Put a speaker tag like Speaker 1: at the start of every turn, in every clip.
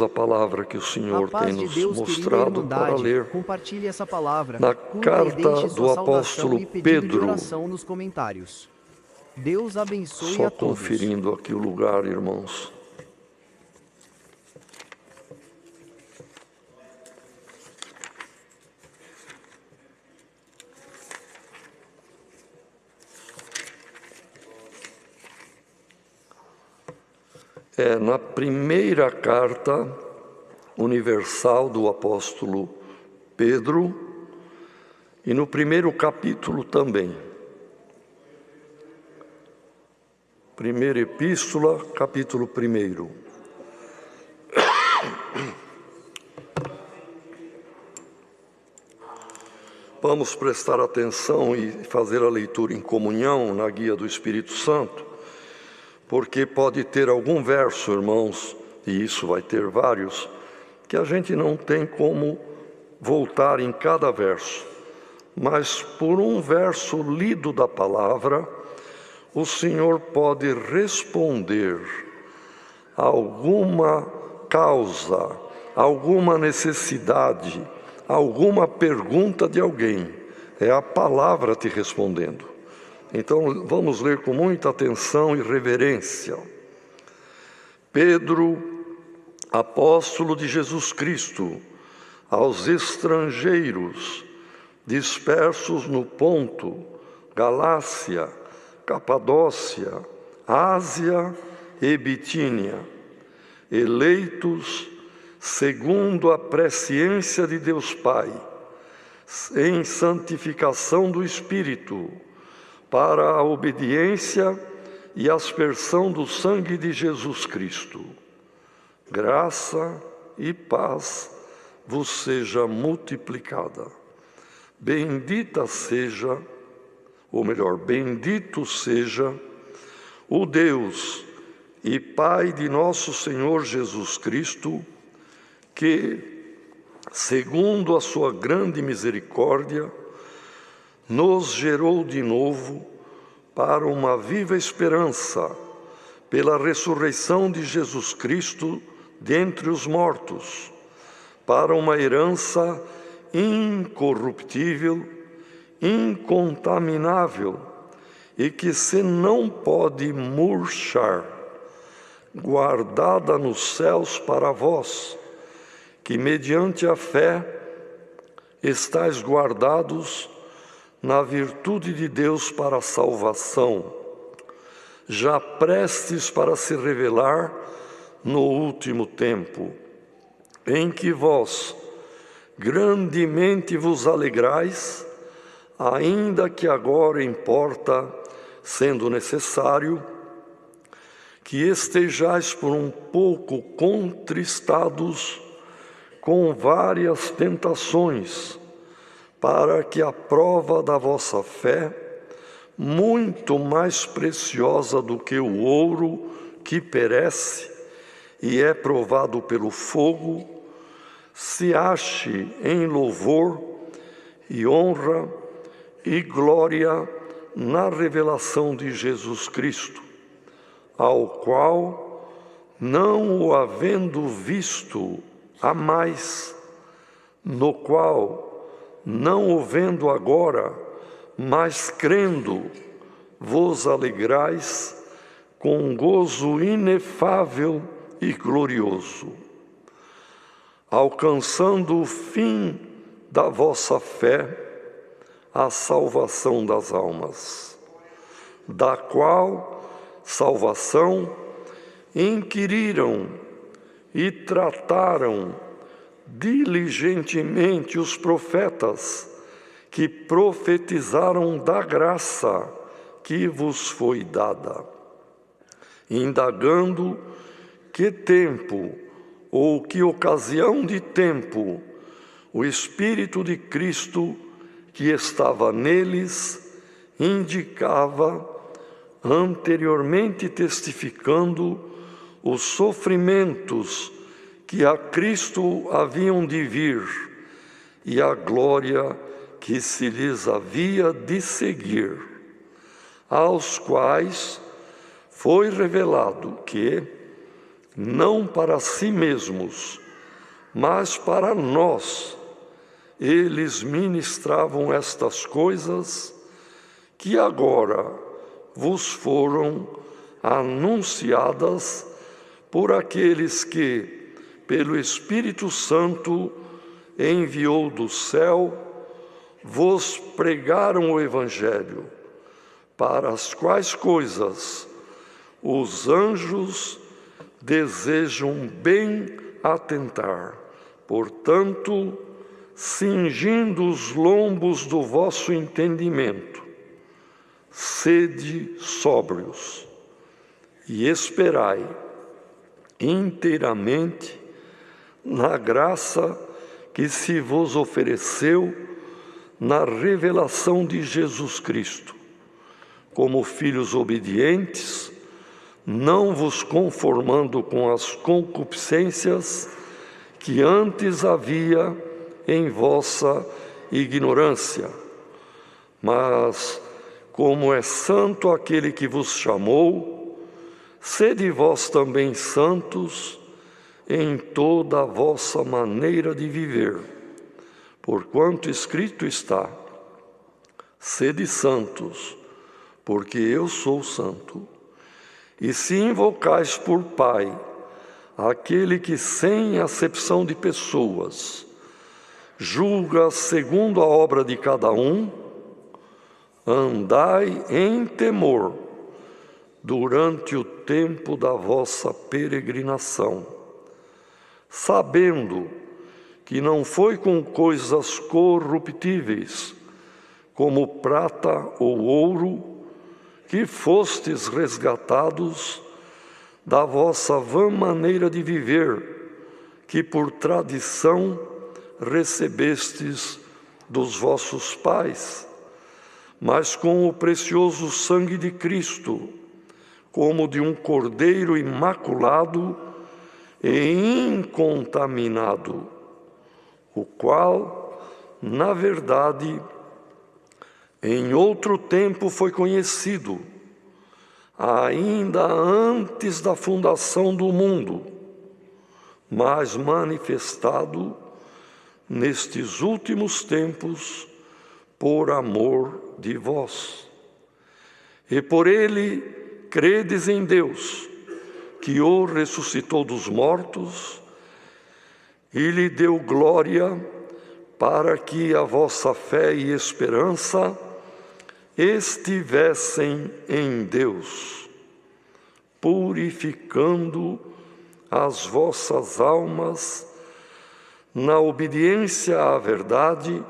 Speaker 1: A palavra que o
Speaker 2: A
Speaker 1: Senhor
Speaker 2: paz
Speaker 1: tem
Speaker 2: de
Speaker 1: nos
Speaker 2: Deus, querida
Speaker 1: mostrado para
Speaker 2: Irmandade,
Speaker 1: ler
Speaker 2: compartilhe essa palavra,
Speaker 1: na
Speaker 2: curta e
Speaker 1: carta
Speaker 2: deixe
Speaker 1: do
Speaker 2: sua saudação
Speaker 1: apóstolo
Speaker 2: e pedido de
Speaker 1: Pedro.
Speaker 2: oração nos comentários. Deus abençoe
Speaker 1: Só
Speaker 2: a todos.
Speaker 1: conferindo aqui o lugar, irmãos. É na primeira carta universal do apóstolo Pedro e no primeiro capítulo também. Primeira epístola, capítulo 1. Vamos prestar atenção e fazer a leitura em comunhão na guia do Espírito Santo, porque pode ter algum verso, irmãos, e isso vai ter vários, que a gente não tem como voltar em cada verso. Mas por um verso lido da palavra, o Senhor pode responder a alguma causa, alguma necessidade, alguma pergunta de alguém. É a palavra te respondendo. Então, vamos ler com muita atenção e reverência. Pedro, apóstolo de Jesus Cristo, aos estrangeiros dispersos no Ponto, Galácia, Capadócia, Ásia e Bitínia, eleitos segundo a presciência de Deus Pai, em santificação do Espírito, para a obediência e aspersão do sangue de Jesus Cristo. Graça e paz vos seja multiplicada. Bendita seja, ou melhor, bendito seja o Deus e Pai de nosso Senhor Jesus Cristo, que, segundo a sua grande misericórdia, nos gerou de novo para uma viva esperança, pela ressurreição de Jesus Cristo dentre os mortos, para uma herança incorruptível, incontaminável e que se não pode murchar, guardada nos céus para vós, que mediante a fé estáis guardados na virtude de Deus para a salvação, já prestes para se revelar no último tempo, em que vós grandemente vos alegrais, ainda que agora importa, sendo necessário, que estejais por um pouco contristados com várias tentações, para que a prova da vossa fé, muito mais preciosa do que o ouro que perece e é provado pelo fogo, se ache em louvor e honra e glória na revelação de Jesus Cristo, ao qual, não o havendo visto há mais, no qual, não o vendo agora, mas crendo, vos alegrais com um gozo inefável e glorioso, alcançando o fim da vossa fé, a salvação das almas, da qual salvação inquiriram e trataram diligentemente os profetas que profetizaram da graça que vos foi dada, indagando que tempo ou que ocasião de tempo o Espírito de Cristo que estava neles indicava, anteriormente testificando os sofrimentos que a Cristo haviam de vir e a glória que se lhes havia de seguir, aos quais foi revelado que, não para si mesmos, mas para nós, eles ministravam estas coisas que agora vos foram anunciadas por aqueles que, pelo Espírito Santo, enviou do céu, vos pregaram o Evangelho, para as quais coisas os anjos desejam bem atentar. Portanto, cingindo os lombos do vosso entendimento, sede sóbrios e esperai inteiramente na graça que se vos ofereceu na revelação de Jesus Cristo. Como filhos obedientes, não vos conformando com as concupiscências que antes havia em vossa ignorância, mas como é santo aquele que vos chamou, sede vós também santos em toda a vossa maneira de viver, porquanto escrito está: sede santos, porque eu sou santo. E se invocais por Pai aquele que, sem acepção de pessoas, julga segundo a obra de cada um, andai em temor durante o tempo da vossa peregrinação, sabendo que não foi com coisas corruptíveis, como prata ou ouro, que fostes resgatados da vossa vã maneira de viver, que por tradição recebestes dos vossos pais, mas com o precioso sangue de Cristo, como de um cordeiro imaculado e incontaminado, o qual, na verdade, em outro tempo foi conhecido, ainda antes da fundação do mundo, mas manifestado nestes últimos tempos por amor de vós. E por ele credes em Deus, que o ressuscitou dos mortos e lhe deu glória, para que a vossa fé e esperança estivessem em Deus, purificando as vossas almas na obediência à verdade,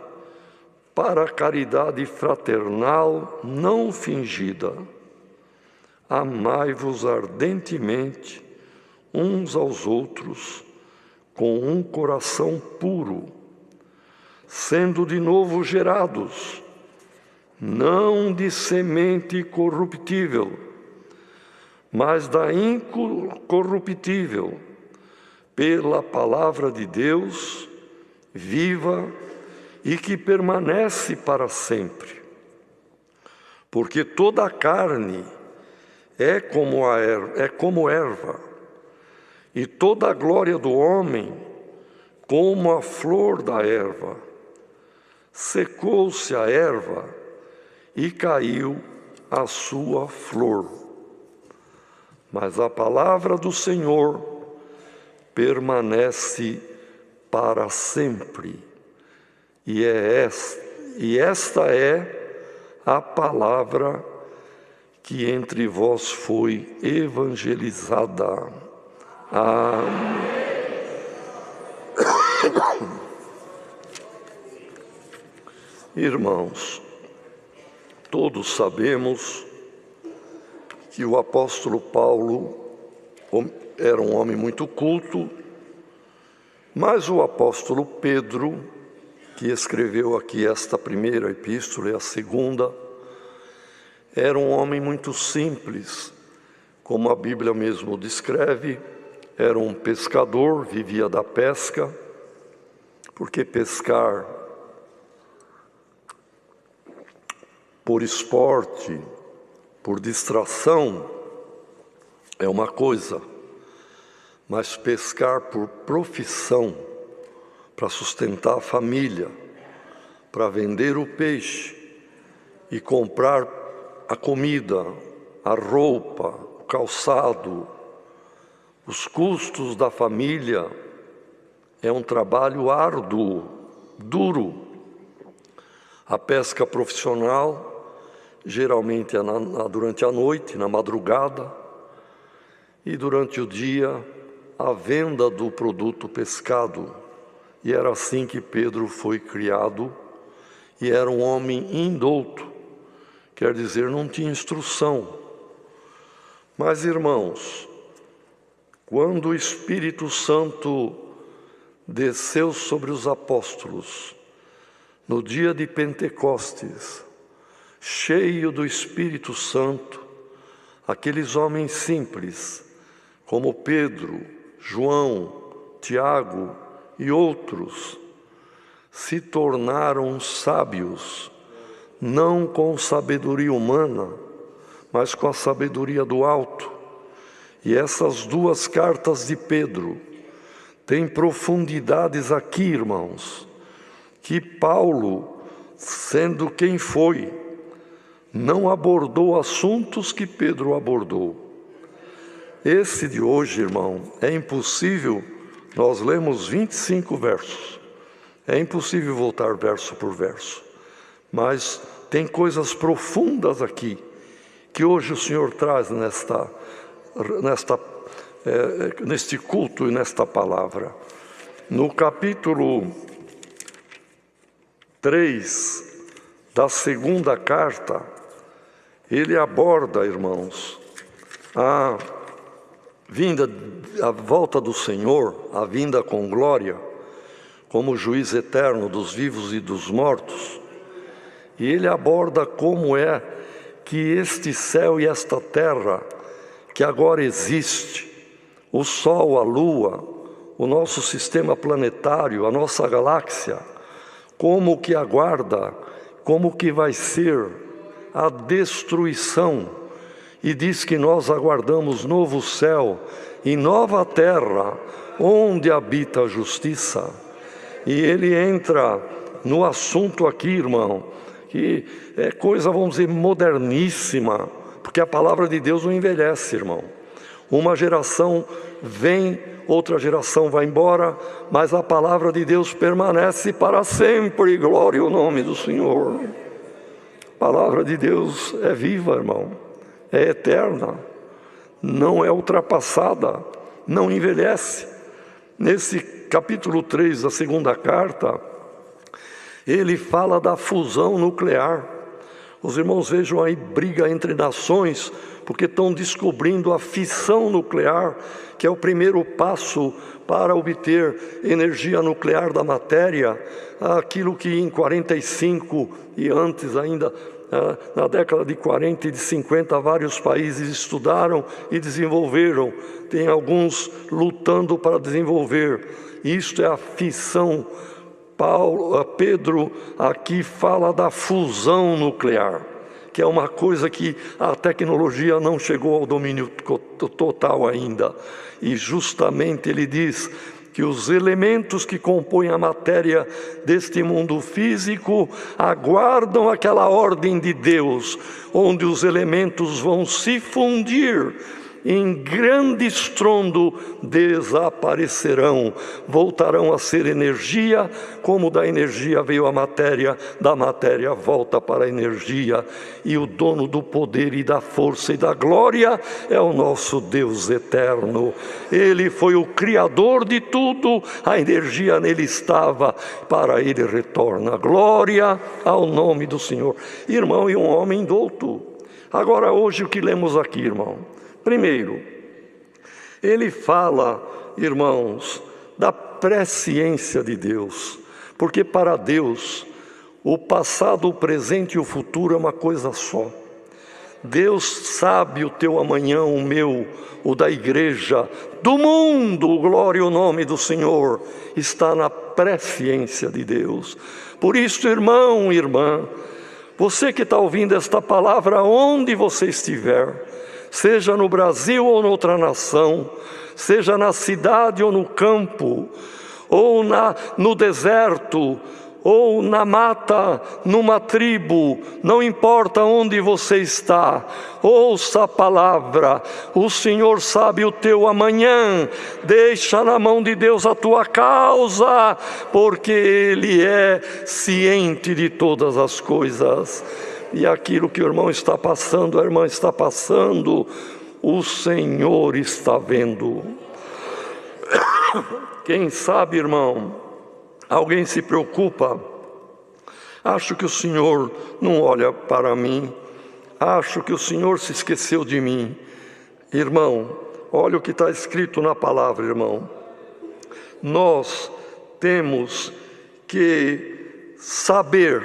Speaker 1: para a caridade fraternal não fingida. Amai-vos ardentemente uns aos outros, com um coração puro, sendo de novo gerados, não de semente corruptível, mas da incorruptível, pela palavra de Deus, viva e que permanece para sempre. Porque toda a carne é como erva, e toda a glória do homem como a flor da erva. Secou-se a erva e caiu a sua flor. Mas a palavra do Senhor permanece para sempre. E esta é a palavra que entre vós foi evangelizada. Amém. Irmãos, todos sabemos que o apóstolo Paulo era um homem muito culto, mas o apóstolo Pedro, que escreveu aqui esta primeira epístola e a segunda, era um homem muito simples, como a Bíblia mesmo descreve. Era um pescador, vivia da pesca, porque pescar por esporte, por distração, é uma coisa, mas pescar por profissão, para sustentar a família, para vender o peixe e comprar a comida, a roupa, o calçado, os custos da família, é um trabalho árduo, duro. A pesca profissional geralmente é durante a noite, na madrugada, e durante o dia a venda do produto pescado. E era assim que Pedro foi criado, e era um homem indouto, quer dizer, não tinha instrução. Mas, irmãos, quando o Espírito Santo desceu sobre os apóstolos, no dia de Pentecostes, cheio do Espírito Santo, aqueles homens simples, como Pedro, João, Tiago e outros, se tornaram sábios, não com sabedoria humana, mas com a sabedoria do alto. E essas duas cartas de Pedro têm profundidades aqui, irmãos, que Paulo, sendo quem foi, não abordou assuntos que Pedro abordou. Esse de hoje, irmão, é impossível, nós lemos 25 versos, é impossível voltar verso por verso, mas tem coisas profundas aqui, que hoje o Senhor traz neste culto e nesta palavra. No capítulo 3 da segunda carta, ele aborda, irmãos, a volta do Senhor, a vinda com glória, como juiz eterno dos vivos e dos mortos. E ele aborda como é que este céu e esta terra, que agora existe, o Sol, a Lua, o nosso sistema planetário, a nossa galáxia, como que aguarda, como que vai ser a destruição. E diz que nós aguardamos novo céu e nova terra, onde habita a justiça. E ele entra no assunto aqui, irmão, que é coisa, vamos dizer, moderníssima, porque a palavra de Deus não envelhece, irmão. Uma geração vem, outra geração vai embora, mas a palavra de Deus permanece para sempre. Glória ao nome do Senhor. A palavra de Deus é viva, irmão. É eterna, não é ultrapassada, não envelhece. Nesse capítulo 3 da segunda carta, ele fala da fusão nuclear. Os irmãos vejam aí briga entre nações, porque estão descobrindo a fissão nuclear, que é o primeiro passo para obter energia nuclear da matéria, aquilo que em 45 e antes ainda, na década de 40 e de 50, vários países estudaram e desenvolveram. Tem alguns lutando para desenvolver. Isto é a fissão. Pedro aqui fala da fusão nuclear, que é uma coisa que a tecnologia não chegou ao domínio total ainda. E justamente ele diz que os elementos que compõem a matéria deste mundo físico aguardam aquela ordem de Deus, onde os elementos vão se fundir, em grande estrondo desaparecerão, voltarão a ser energia, como da energia veio a matéria, da matéria volta para a energia, e o dono do poder e da força e da glória é o nosso Deus eterno. Ele foi o Criador de tudo, a energia nele estava, para ele retorna. Glória ao nome do Senhor. Irmão, e um homem douto. Agora hoje o que lemos aqui, irmão? Primeiro, ele fala, irmãos, da presciência de Deus, porque para Deus o passado, o presente e o futuro é uma coisa só. Deus sabe o teu amanhã, o meu, o da igreja, do mundo. Glória ao nome do Senhor, está na presciência de Deus. Por isso, irmão, irmã, você que está ouvindo esta palavra, onde você estiver, seja no Brasil ou noutra nação, seja na cidade ou no campo, ou no deserto, ou na mata, numa tribo, não importa onde você está, ouça a palavra. O Senhor sabe o teu amanhã, deixa na mão de Deus a tua causa, porque Ele é ciente de todas as coisas. E aquilo que o irmão está passando, a irmã está passando, o Senhor está vendo. Quem sabe, irmão, alguém se preocupa, acho que o Senhor não olha para mim, acho que o Senhor se esqueceu de mim. Irmão, olha o que está escrito na palavra, irmão. Nós temos que saber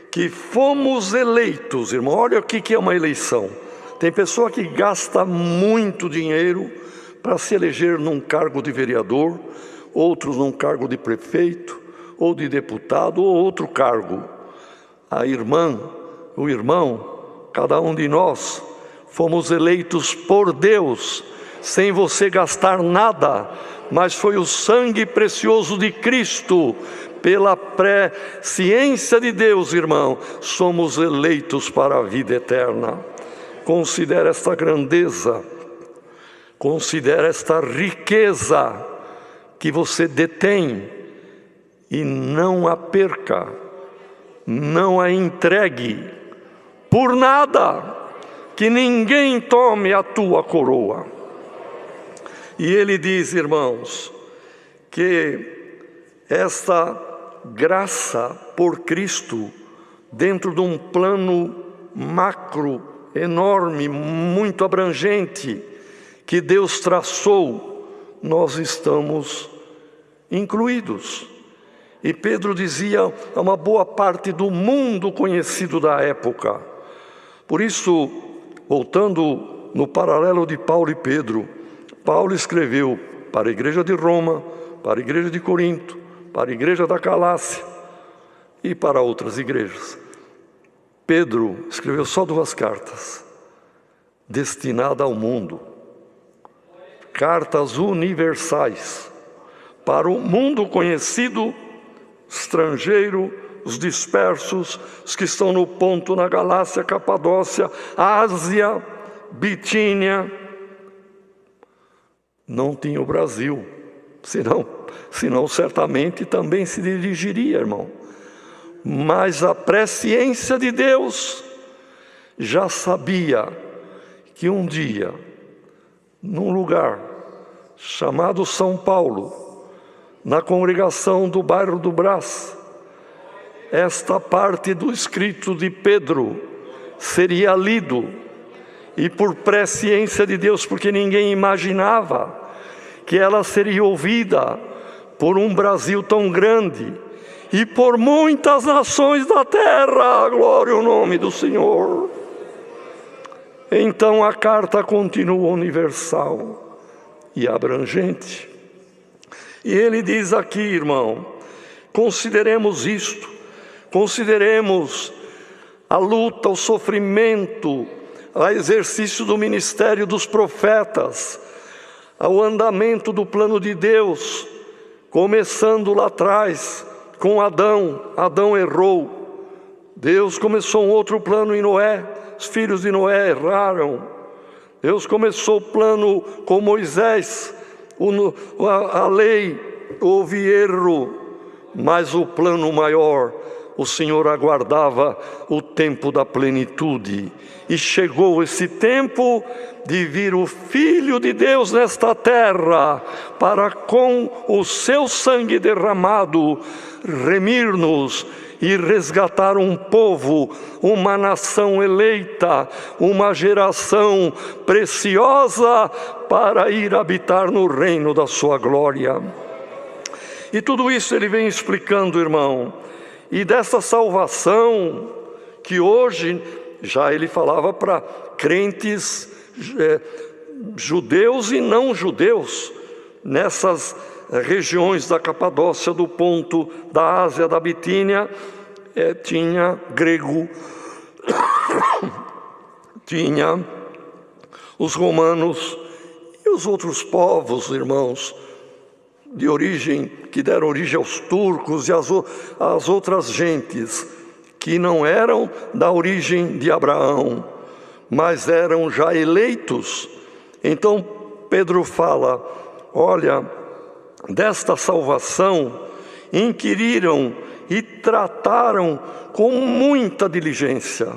Speaker 1: que fomos eleitos, irmão. Olha o que é uma eleição. Tem pessoa que gasta muito dinheiro para se eleger num cargo de vereador, outros num cargo de prefeito, ou de deputado, ou outro cargo. A irmã, o irmão, cada um de nós, fomos eleitos por Deus, sem você gastar nada, mas foi o sangue precioso de Cristo, pela presciência de Deus, irmão, somos eleitos para a vida eterna. Considere esta grandeza, considere esta riqueza que você detém, e não a perca, não a entregue por nada, que ninguém tome a tua coroa. E ele diz, irmãos, que esta graça por Cristo, dentro de um plano macro, enorme, muito abrangente, que Deus traçou, nós estamos incluídos. E Pedro dizia a uma boa parte do mundo conhecido da época. Por isso, voltando no paralelo de Paulo e Pedro, Paulo escreveu para a igreja de Roma, para a igreja de Corinto, para a igreja da Galácia e para outras igrejas. Pedro escreveu só 2 cartas, destinadas ao mundo. Cartas universais, para o mundo conhecido, estrangeiro, os dispersos, os que estão no ponto na Galácia, Capadócia, Ásia, Bitínia. Não tinha o Brasil, senão certamente também se dirigiria, irmão. Mas a presciência de Deus já sabia que um dia, num lugar chamado São Paulo, na congregação do bairro do Brás, esta parte do escrito de Pedro seria lido, e por presciência de Deus, porque ninguém imaginava que ela seria ouvida por um Brasil tão grande e por muitas nações da terra. Glória ao nome do Senhor. Então a carta continua universal e abrangente. E ele diz aqui, irmão, consideremos isto, consideremos a luta, o sofrimento, o exercício do ministério dos profetas, ao andamento do plano de Deus, começando lá atrás com Adão. Adão errou, Deus começou um outro plano em Noé, os filhos de Noé erraram. Deus começou o plano com Moisés, a lei, houve erro, mas o plano maior, o Senhor aguardava o tempo da plenitude, e chegou esse tempo de vir o Filho de Deus nesta terra, para com o seu sangue derramado, remir-nos e resgatar um povo, uma nação eleita, uma geração preciosa, para ir habitar no reino da sua glória. E tudo isso ele vem explicando, irmão. E dessa salvação, que hoje, já ele falava para crentes judeus e não judeus, nessas regiões da Capadócia, do ponto da Ásia, da Bitínia, tinha grego, tinha Os romanos e os outros povos, irmãos, de origem, que deram origem aos turcos e às outras gentes, que não eram da origem de Abraão, mas eram já eleitos. Então Pedro fala, olha, desta salvação inquiriram e trataram com muita diligência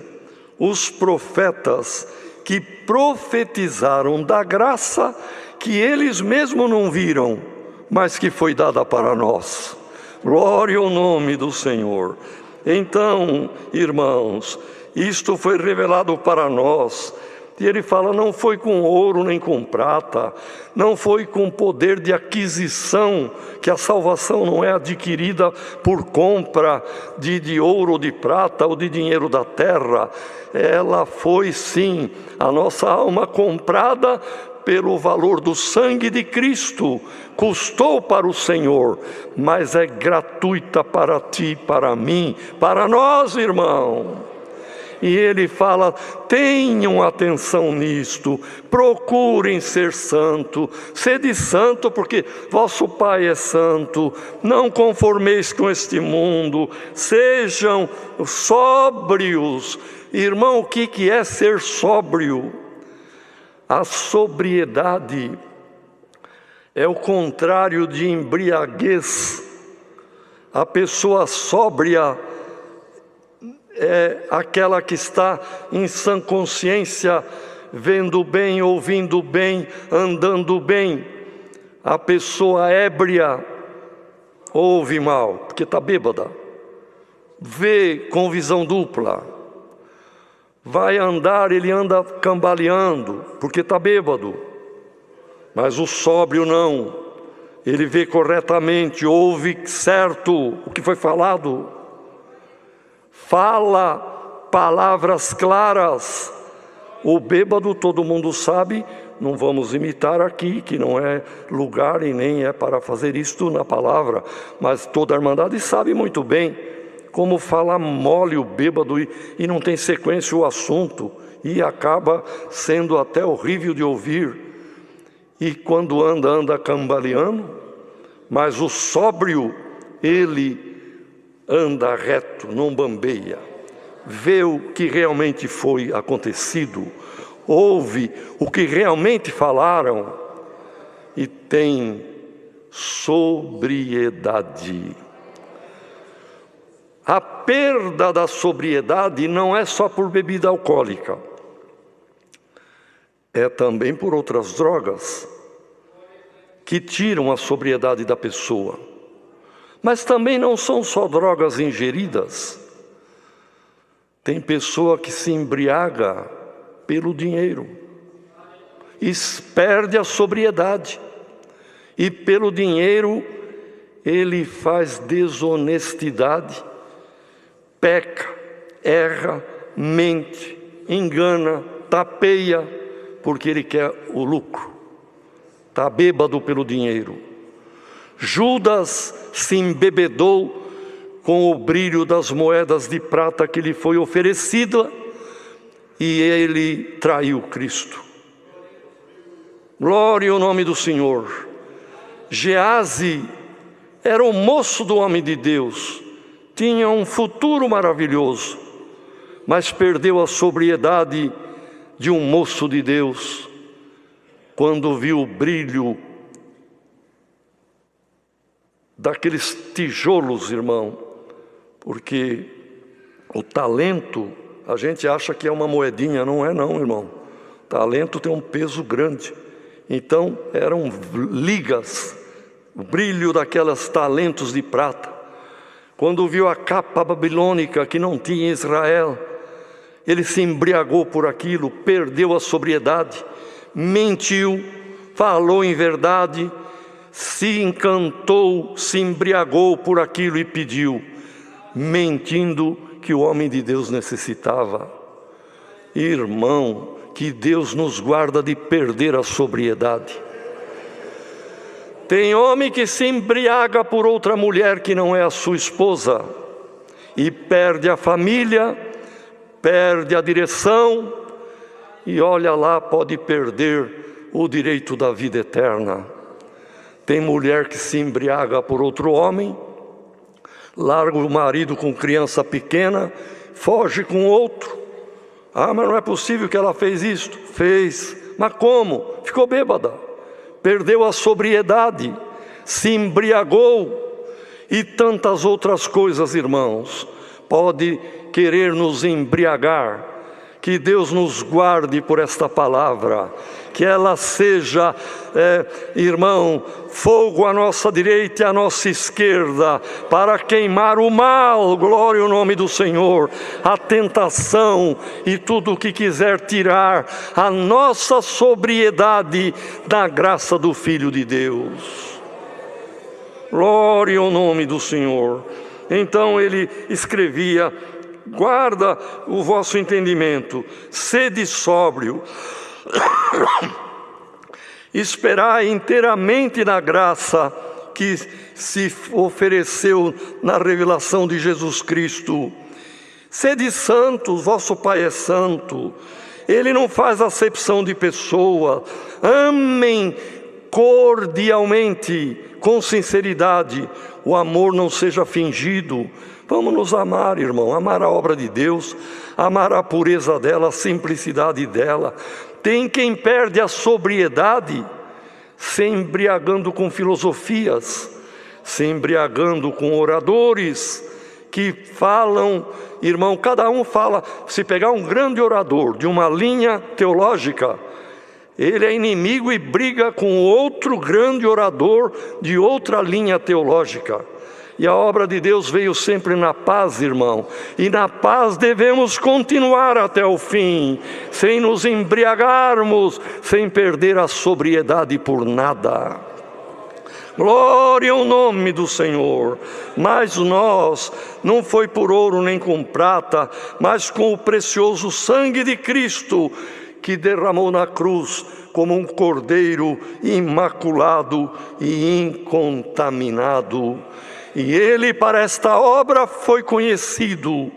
Speaker 1: os profetas que profetizaram da graça que eles mesmos não viram, mas que foi dada para nós. Glória ao nome do Senhor. Então, irmãos, isto foi revelado para nós. E ele fala, não foi com ouro nem com prata, não foi com poder de aquisição, que a salvação não é adquirida por compra de ouro ou de prata ou de dinheiro da terra. Ela foi sim, a nossa alma comprada pelo valor do sangue de Cristo, custou para o Senhor, mas é gratuita para ti, para mim, para nós, irmão. E ele fala, tenham atenção nisto, procurem ser santo, sede santo porque vosso Pai é santo, não conformeis com este mundo, sejam sóbrios. Irmão, o que é ser sóbrio? A sobriedade é o contrário de embriaguez. A pessoa sóbria é aquela que está em sã consciência, vendo bem, ouvindo bem, andando bem. A pessoa ébria ouve mal, porque está bêbada, vê com visão dupla, vai andar, ele anda cambaleando, porque está bêbado. Mas o sóbrio não, ele vê corretamente, ouve certo o que foi falado, fala palavras claras. O bêbado, todo mundo sabe, não vamos imitar aqui, que não é lugar e nem é para fazer isto na palavra, mas toda a Irmandade sabe muito bem como fala mole o bêbado e não tem sequência o assunto, e acaba sendo até horrível de ouvir. E quando anda cambaleando, mas o sóbrio, ele anda reto, não bambeia, vê o que realmente foi acontecido, ouve o que realmente falaram e tem sobriedade. A perda da sobriedade não é só por bebida alcoólica, é também por outras drogas que tiram a sobriedade da pessoa. Mas também não são só drogas ingeridas. Tem pessoa que se embriaga pelo dinheiro e perde a sobriedade. E pelo dinheiro ele faz desonestidade, peca, erra, mente, engana, tapeia, porque ele quer o lucro. Está bêbado pelo dinheiro. Judas se embebedou com o brilho das moedas de prata que lhe foi oferecida e ele traiu Cristo. Glória ao nome do Senhor. Geazi era o moço do homem de Deus, tinha um futuro maravilhoso, mas perdeu a sobriedade de um moço de Deus quando viu o brilho daqueles tijolos, irmão, porque o talento, a gente acha que é uma moedinha, não é não, irmão. Talento tem um peso grande. Então eram ligas, o brilho daquelas talentos de prata. Quando viu a capa babilônica que não tinha Israel, ele se embriagou por aquilo, perdeu a sobriedade, mentiu, falou em verdade, se encantou, se embriagou por aquilo e pediu, mentindo que o homem de Deus necessitava. Irmão, que Deus nos guarda de perder a sobriedade. Tem homem que se embriaga por outra mulher que não é a sua esposa e perde a família, perde a direção e olha lá, pode perder o direito da vida eterna. Tem mulher que se embriaga por outro homem, larga o marido com criança pequena, foge com outro. Ah, mas não é possível que ela fez isto. Fez. Mas como? Ficou bêbada, perdeu a sobriedade, se embriagou. E tantas outras coisas, irmãos, pode querer nos embriagar. Que Deus nos guarde por esta palavra, que ela seja, irmão, fogo à nossa direita e à nossa esquerda, para queimar o mal, glória ao nome do Senhor, a tentação e tudo o que quiser tirar a nossa sobriedade da graça do Filho de Deus. Glória ao nome do Senhor. Então ele escrevia: guarda o vosso entendimento, sede sóbrio, esperai inteiramente na graça que se ofereceu na revelação de Jesus Cristo. Sede santos, vosso Pai é santo. Ele não faz acepção de pessoa. Amem cordialmente, com sinceridade. O amor não seja fingido. Vamos nos amar, irmão, amar a obra de Deus, amar a pureza dela, a simplicidade dela. Tem quem perde a sobriedade se embriagando com filosofias, se embriagando com oradores que falam, irmão, cada um fala. Se pegar um grande orador de uma linha teológica, ele é inimigo e briga com outro grande orador de outra linha teológica. E a obra de Deus veio sempre na paz, irmão. E na paz devemos continuar até o fim, sem nos embriagarmos, sem perder a sobriedade por nada. Glória ao nome do Senhor. Mas nós, não foi por ouro nem com prata, mas com o precioso sangue de Cristo, que derramou na cruz como um cordeiro imaculado e incontaminado. E ele para esta obra foi conhecido,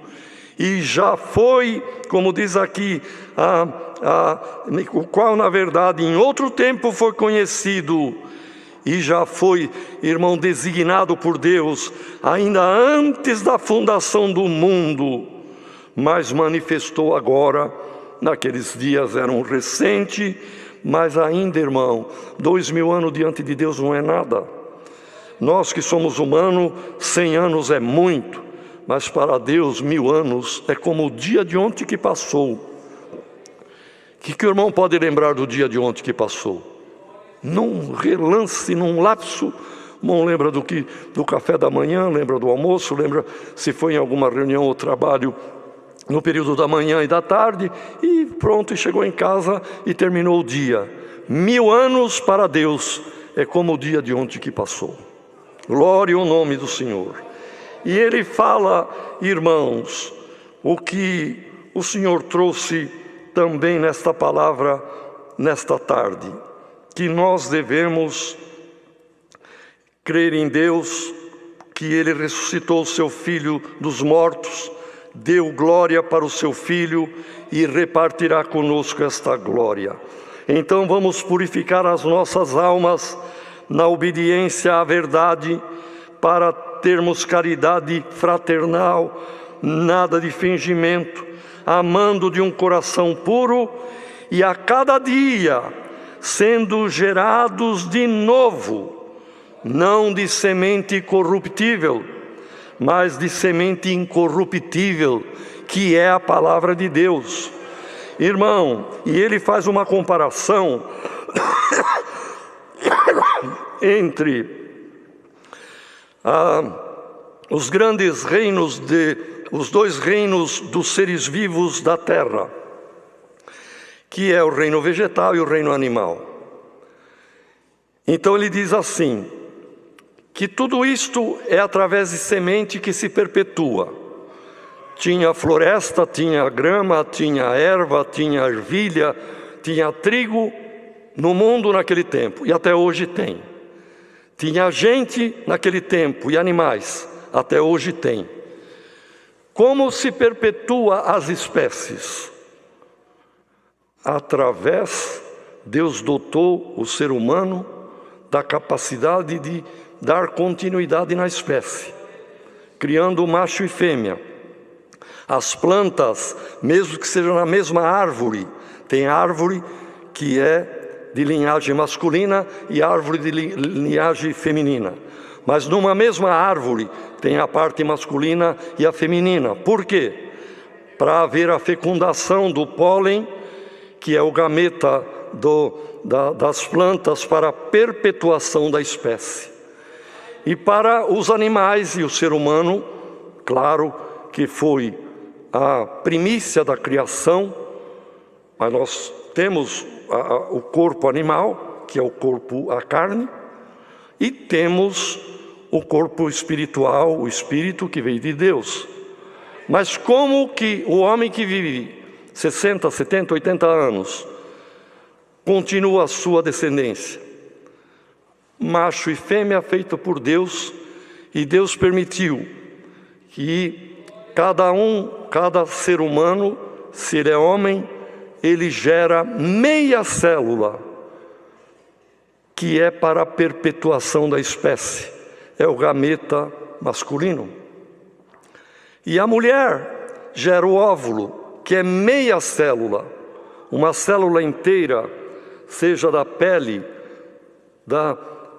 Speaker 1: e já foi, como diz aqui, o qual na verdade em outro tempo foi conhecido, e já foi, irmão, designado por Deus, ainda antes da fundação do mundo, mas manifestou agora, naqueles dias eram recente, mas ainda, irmão, 2000 anos diante de Deus não é nada. Nós que somos humanos, 100 anos é muito, mas para Deus 1000 anos é como o dia de ontem que passou. O que o irmão pode lembrar do dia de ontem que passou? Num relance, num lapso, o irmão lembra do café da manhã, lembra do almoço, lembra se foi em alguma reunião ou trabalho no período da manhã e da tarde, e pronto, e chegou em casa e terminou o dia. 1000 anos para Deus é como o dia de ontem que passou. Glória ao nome do Senhor. E ele fala, irmãos, o que o Senhor trouxe também nesta palavra, nesta tarde, que nós devemos crer em Deus, que Ele ressuscitou o seu Filho dos mortos, deu glória para o seu Filho e repartirá conosco esta glória. Então vamos purificar as nossas almas na obediência à verdade, para termos caridade fraternal, nada de fingimento, amando de um coração puro e a cada dia sendo gerados de novo, não de semente corruptível, mas de semente incorruptível, que é a palavra de Deus. Irmão, e ele faz uma comparação entre os grandes reinos, os dois reinos dos seres vivos da terra, que é o reino vegetal e o reino animal. Então ele diz assim, que tudo isto é através de semente que se perpetua. Tinha floresta, tinha grama, tinha erva, tinha ervilha, tinha trigo no mundo naquele tempo, e até hoje tem. Tinha gente naquele tempo e animais, até hoje tem. Como se perpetua as espécies? Deus dotou o ser humano da capacidade de dar continuidade na espécie, criando macho e fêmea. As plantas, mesmo que sejam na mesma árvore, tem árvore que é de linhagem masculina e árvore de linhagem feminina. Mas numa mesma árvore tem a parte masculina e a feminina. Por quê? Para haver a fecundação do pólen, que é o gameta das plantas, para a perpetuação da espécie. E para os animais e o ser humano, claro que foi a primícia da criação, mas nós temos o corpo animal, que é o corpo, a carne, e temos o corpo espiritual, o espírito que veio de Deus. Mas como que o homem que vive 60, 70, 80 anos continua a sua descendência? Macho e fêmea feito por Deus, e Deus permitiu que cada ser humano, se ele é homem, ele gera meia célula, que é para a perpetuação da espécie, é o gameta masculino. E a mulher gera o óvulo, que é meia célula, uma célula inteira, seja da pele,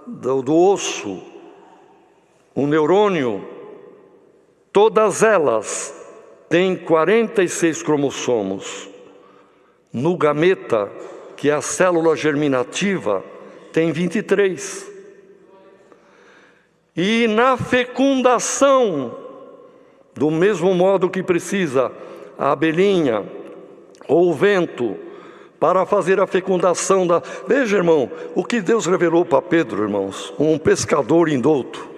Speaker 1: do osso, um neurônio, todas elas têm 46 cromossomos. No gameta, que é a célula germinativa, tem 23. E na fecundação, do mesmo modo que precisa a abelhinha ou o vento para fazer a fecundação da... Veja, irmão, o que Deus revelou para Pedro, irmãos, um pescador indouto.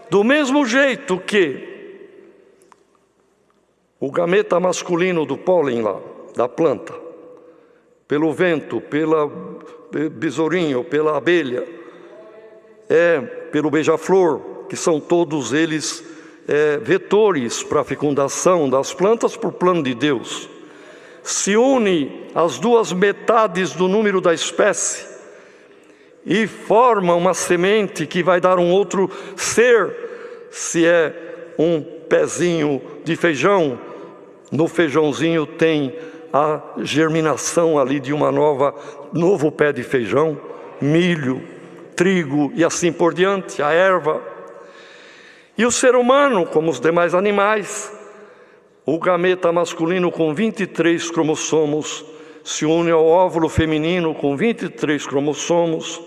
Speaker 1: Do mesmo jeito que o gameta masculino do pólen lá, da planta, pelo vento, pela besourinho, pela abelha, pelo beija-flor, que são todos eles vetores para a fecundação das plantas por plano de Deus. Se une as duas metades do número da espécie e forma uma semente que vai dar um outro ser. Se é um pezinho de feijão, no feijãozinho tem a germinação ali de novo pé de feijão, milho, trigo e assim por diante, a erva. E o ser humano, como os demais animais, o gameta masculino com 23 cromossomos se une ao óvulo feminino com 23 cromossomos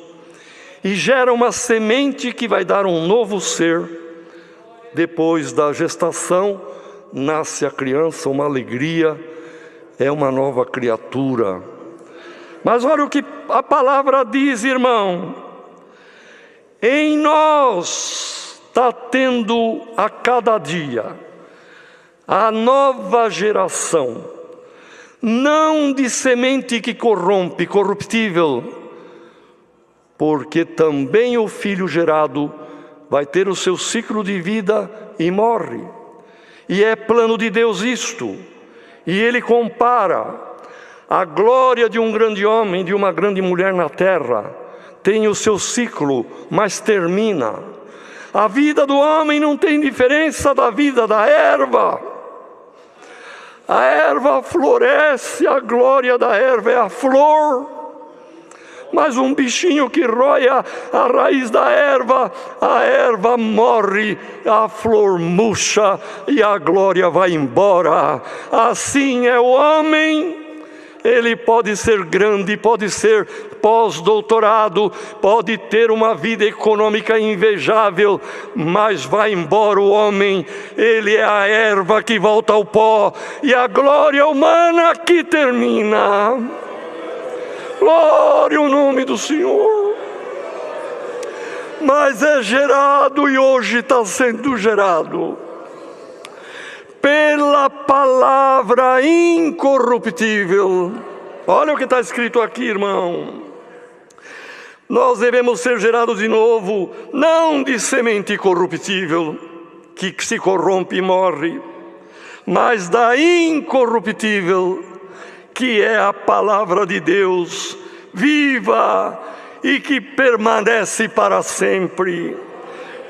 Speaker 1: e gera uma semente que vai dar um novo ser. Depois da gestação, nasce a criança, uma alegria, é uma nova criatura. Mas olha o que a palavra diz, irmão. Em nós está tendo a cada dia a nova geração, não de semente que corrompe, corruptível, porque também o filho gerado vai ter o seu ciclo de vida e morre. E é plano de Deus isto. E ele compara a glória de um grande homem, de uma grande mulher na terra. Tem o seu ciclo, mas termina. A vida do homem não tem diferença da vida da erva. A erva floresce, a glória da erva é a flor. Mas um bichinho que rói a raiz da erva, a erva morre, a flor murcha e a glória vai embora. Assim é o homem. Ele pode ser grande, pode ser pós-doutorado, pode ter uma vida econômica invejável, mas vai embora o homem. Ele é a erva que volta ao pó e a glória humana que termina. Glória ao nome do Senhor. Mas é gerado e hoje está sendo gerado pela palavra incorruptível. Olha o que está escrito aqui, irmão. Nós devemos ser gerados de novo, não de semente corruptível, que se corrompe e morre, mas da incorruptível, que é a palavra de Deus, viva e que permanece para sempre.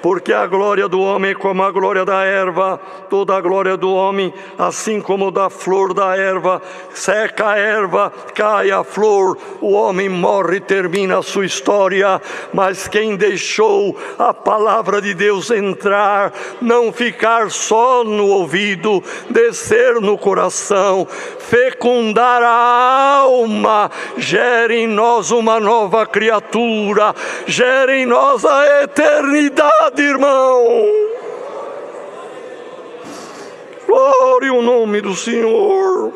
Speaker 1: Porque a glória do homem é como a glória da erva, toda a glória do homem, assim como da flor da erva, seca a erva, cai a flor, o homem morre e termina a sua história. Mas quem deixou a palavra de Deus entrar, não ficar só no ouvido, descer no coração, fecundar a alma, gera em nós uma nova criatura, gera em nós a eternidade, irmão. Glória ao nome do Senhor.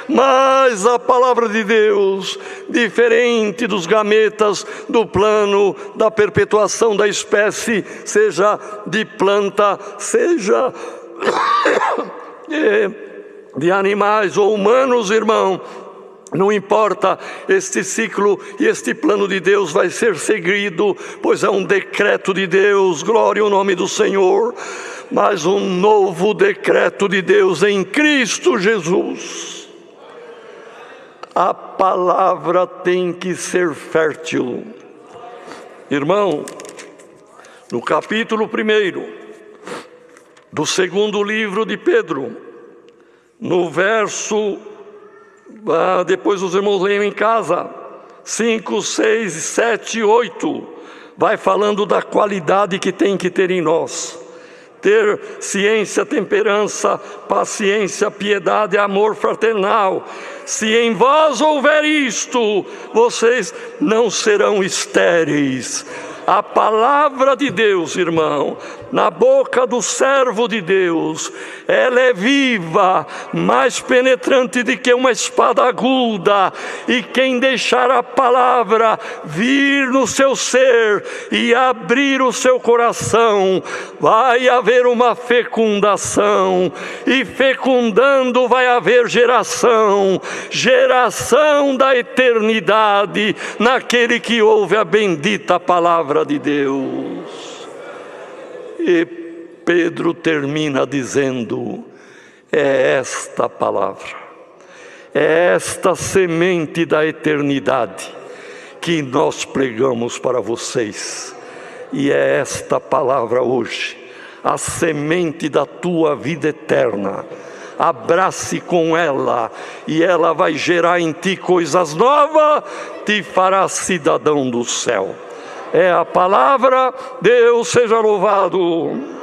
Speaker 1: Mas a palavra de Deus, diferente dos gametas do plano da perpetuação da espécie, seja de planta, seja de animais ou humanos, irmão, não importa, este ciclo e este plano de Deus vai ser seguido, pois é um decreto de Deus, glória ao nome do Senhor, mas um novo decreto de Deus em Cristo Jesus. A palavra tem que ser fértil. Irmão, no capítulo 1 do segundo livro de Pedro, no verso, depois os irmãos leiam em casa, 5, 6, 7, 8, vai falando da qualidade que tem que ter em nós. Ter ciência, temperança, paciência, piedade, amor fraternal. Se em vós houver isto, vocês não serão estéreis. A palavra de Deus, irmão, na boca do servo de Deus, ela é viva, mais penetrante do que uma espada aguda, e quem deixar a palavra vir no seu ser e abrir o seu coração, vai haver uma fecundação, e fecundando vai haver geração, geração da eternidade, naquele que ouve a bendita palavra de Deus. E Pedro termina dizendo: é esta palavra, é esta semente da eternidade que nós pregamos para vocês, e é esta palavra hoje, a semente da tua vida eterna. Abrace com ela, e ela vai gerar em ti coisas novas, te fará cidadão do céu. É a palavra, Deus seja louvado.